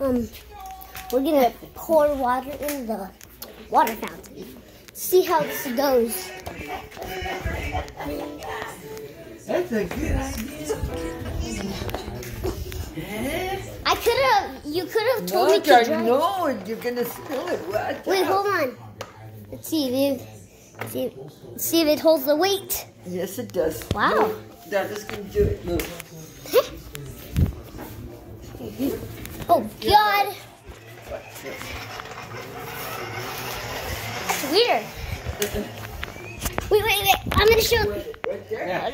we're gonna pour water in the water fountain. See how this goes. That's a good idea. You could have told me to dry. No, you're gonna spill it. Watch Wait, out. hold on. Let's see if it holds the weight. Yes, it does. Wow. No, that is gonna do it. Move. Oh God. It's weird. Wait. I'm gonna show. Right there.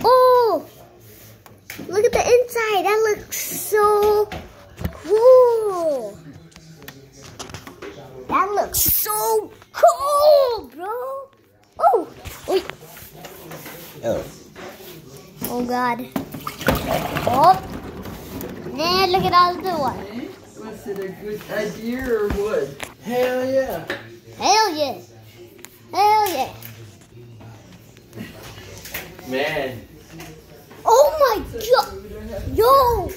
Oh, look at the inside. That looks so cool. That looks so cool, bro. Oh, wait. Oh God. Oh, and look at all the water. Was it a good idea or what? Hell yeah. Hell yeah. Hell yeah. Man. Oh my God. Yo,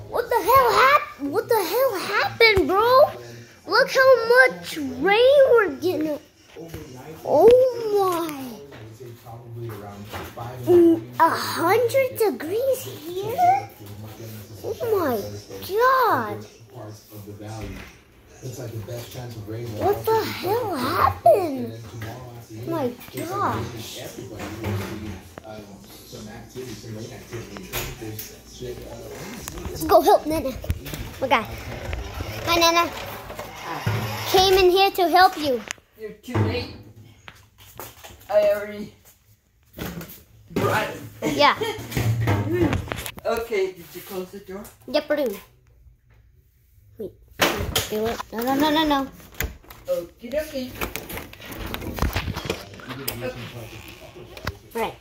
what the hell happened, bro? Look how much rain we're getting. Oh my. 100 degrees here? Oh my God. What the hell happened? Oh my gosh. Let's go help Nana. Okay. Hi, Nana. Came in here to help you. You're too late. I already brought it. Yeah. Okay, did you close the door? Yep, I do. Wait. Do it. No. Okie dokie. Right.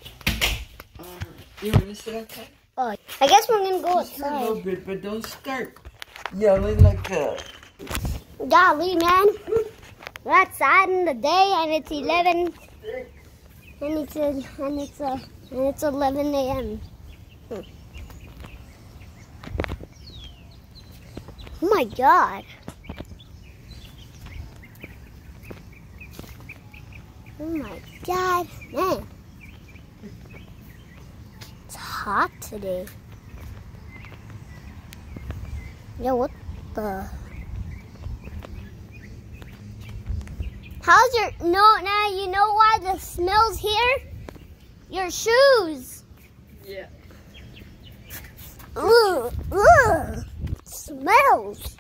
You want to sit outside? Oh, I guess we're gonna go Just for a little outside. bit, but don't start yelling like a... Golly, man. We're outside in the day, and it's 11, and it's 11 a.m. Oh my God. Oh my God, man. It's hot today. Yo, what the? How's your, now you know why the smell's here? Your shoes. Yeah. Ugh. Smells.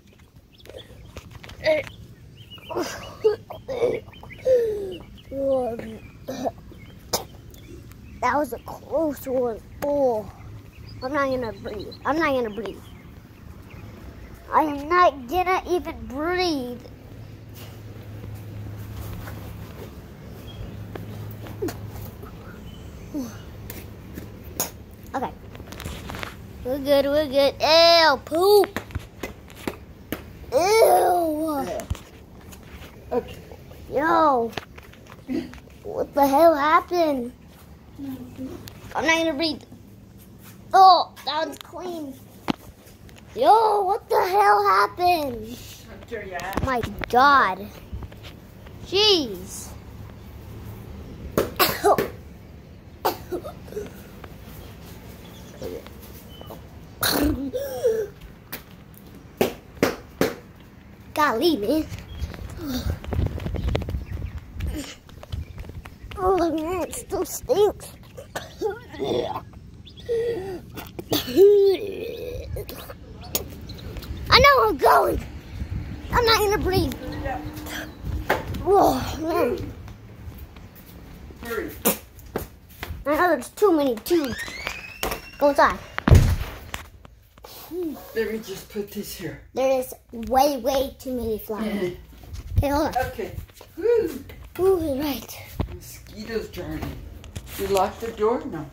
That was a close one. Oh, I'm not gonna breathe. I'm not gonna even breathe. Okay. We're good. Ew, poop. Ew. Okay. Yo. What the hell happened? I'm not gonna breathe. Oh, that one's clean. Yo, what the hell happened? Hunter, yeah. My God. Jeez. Golly, man. Oh, man, it still stinks. I know where I'm going. I'm not gonna breathe. Oh, man. Hurry. I know there's too many tubes. Go inside. Let me just put this here. There is way too many flies. Okay, hold on. Okay. Woo. Ooh, right. Mosquitoes journey. You locked the door? No.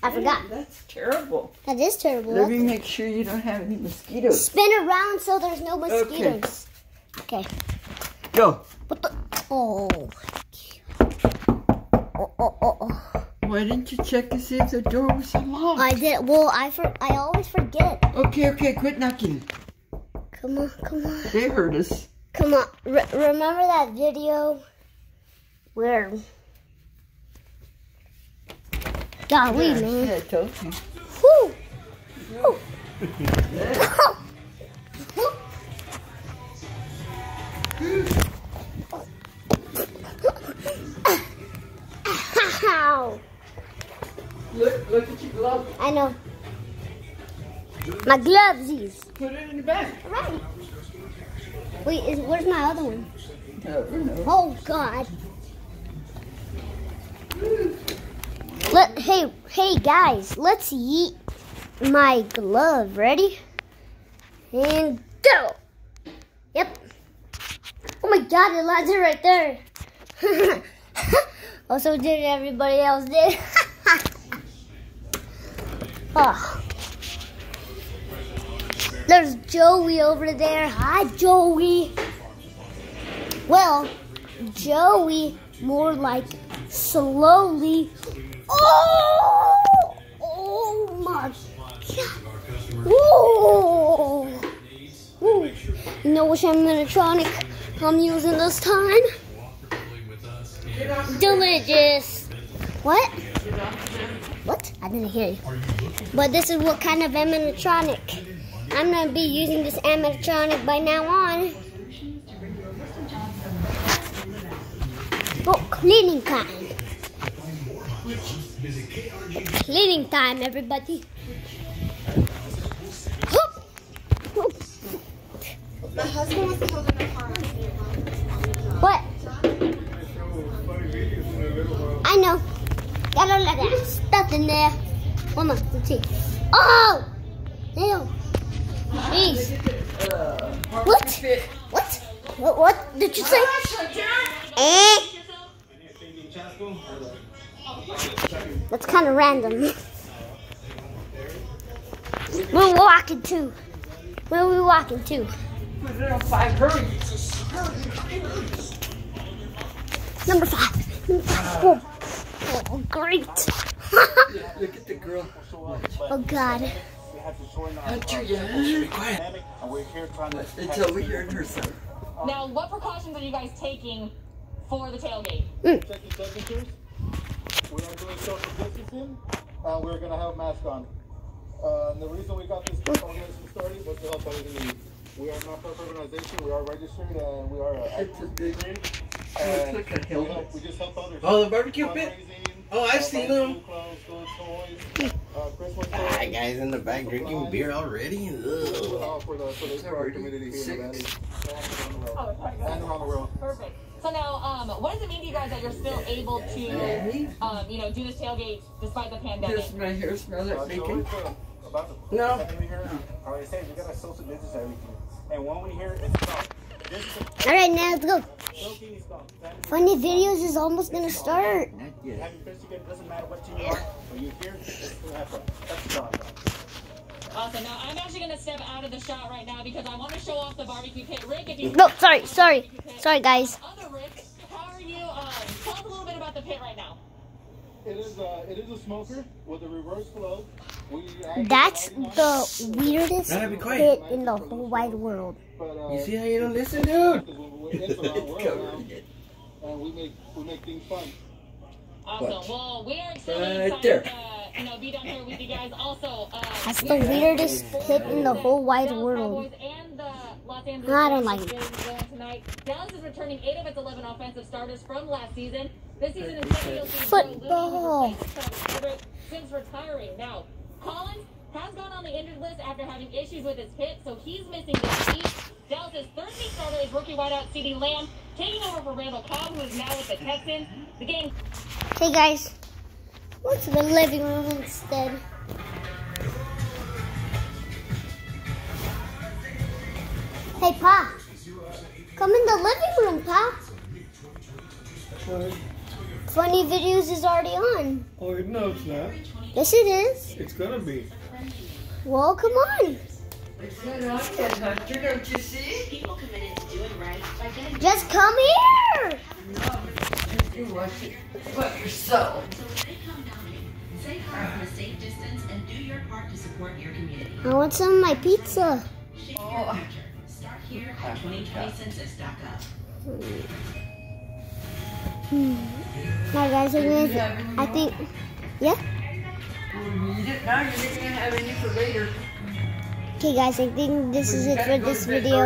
I forgot. That's terrible. That is terrible. Let me make sure you don't have any mosquitoes. Spin around so there's no mosquitoes. Okay. Go. What the? Oh. Why didn't you check to see if the door was unlocked? I did. Well, I always forget. Okay, quit knocking. Come on. They heard us. Come on. Remember that video where... Golly, man. Yeah, I told you. Whew. Whew. Ow. Look at your glove. I know. My glovesies. Put it in the bag. Right. Wait, where's my other one? No. Oh, God. Hey, guys, let's yeet my glove. Ready? And go. Yep. Oh, my God, it landed right there. Also did everybody else did. Oh. There's Joey over there. Hi, Joey. Well, Joey more like slowly. Oh my God. Whoa. Woo. You know which animatronic I'm using this time? Delicious. What? What? I didn't hear you. But this is what kind of animatronic. I'm going to be using this animatronic by now on. Oh, cleaning time. Cleaning time, everybody. My husband was killed in the car. What? I know. Got a lot of stuff in there. One more, let's see. Oh! Ew. Jeez. What? What did you say? That's kind of random. We're walking to. Where are we walking to? Put it on 5, hurry. Number 5. Oh, great. Look at the girl. Oh, God. Hunter, yeah. Be quiet. It's over here in her son. Now, what precautions are you guys taking for the tailgate? Checking temperatures. We are doing social distancing. We're going to have masks on. And the reason we got this organization started was to help others in need. We are a non-profit organization. We are registered and we are It's a big and looks like a helmet. we just help others. Oh, the barbecue pit? Oh, I've seen them. Ah, guys in the back drinking beer already? Ugh. For our community here in the valley. And around the world. Perfect. So now, what does it mean to you guys that you're still able to, do this tailgate despite the pandemic? Does my hair smell like bacon? No. All right, say we got a social distance everything. And when we hear it's stop. All right, now let's go. Funny videos is almost gonna start. Not yet. Doesn't matter what team you are, when you hear it's gonna happen. That's John. Awesome. Now, I'm actually going to step out of the shot right now because I want to show off the barbecue pit. Rick, if you... No, sorry, guys. Other Rick, how are you? Tell us a little bit about the pit right now. It is a smoker with a reverse flow. That's the weirdest Gotta be quiet. pit in the whole wide world. You see how you don't listen, dude? And we make things fun. Awesome. Well, we are extremely Right excited there. to be down here with you guys. Also, That's the weirdest pit in the whole wide world. And the Los Angeles I don't like it. Rams tonight. Dallas is returning 8 of its 11 offensive starters from last season. This season is Football. since retiring. Now, Collins has gone on the injured list after having issues with his hip, so he's missing this week. Dallas' third string starter is rookie wideout CeeDee Lamb, taking over for Randall Cobb, who is now with the Texans. The game. Hey guys, what's the living room instead? Hey Pa, come in the living room, Pa. Funny Videos is already on. Oh, no, it's not. Yes, it is. It's gonna be. Well, come on. It's not on yet, Hunter, don't you see? Just come here. You watch it by yourself. So when they come knocking, say hi from a safe distance and do your part to support your community. I want some of my pizza. Shake your future. Start here at 2020census.gov. Now guys, I think, yeah? We'll eat it now. You're not gonna have any for later. Okay guys, I think this is it for this video.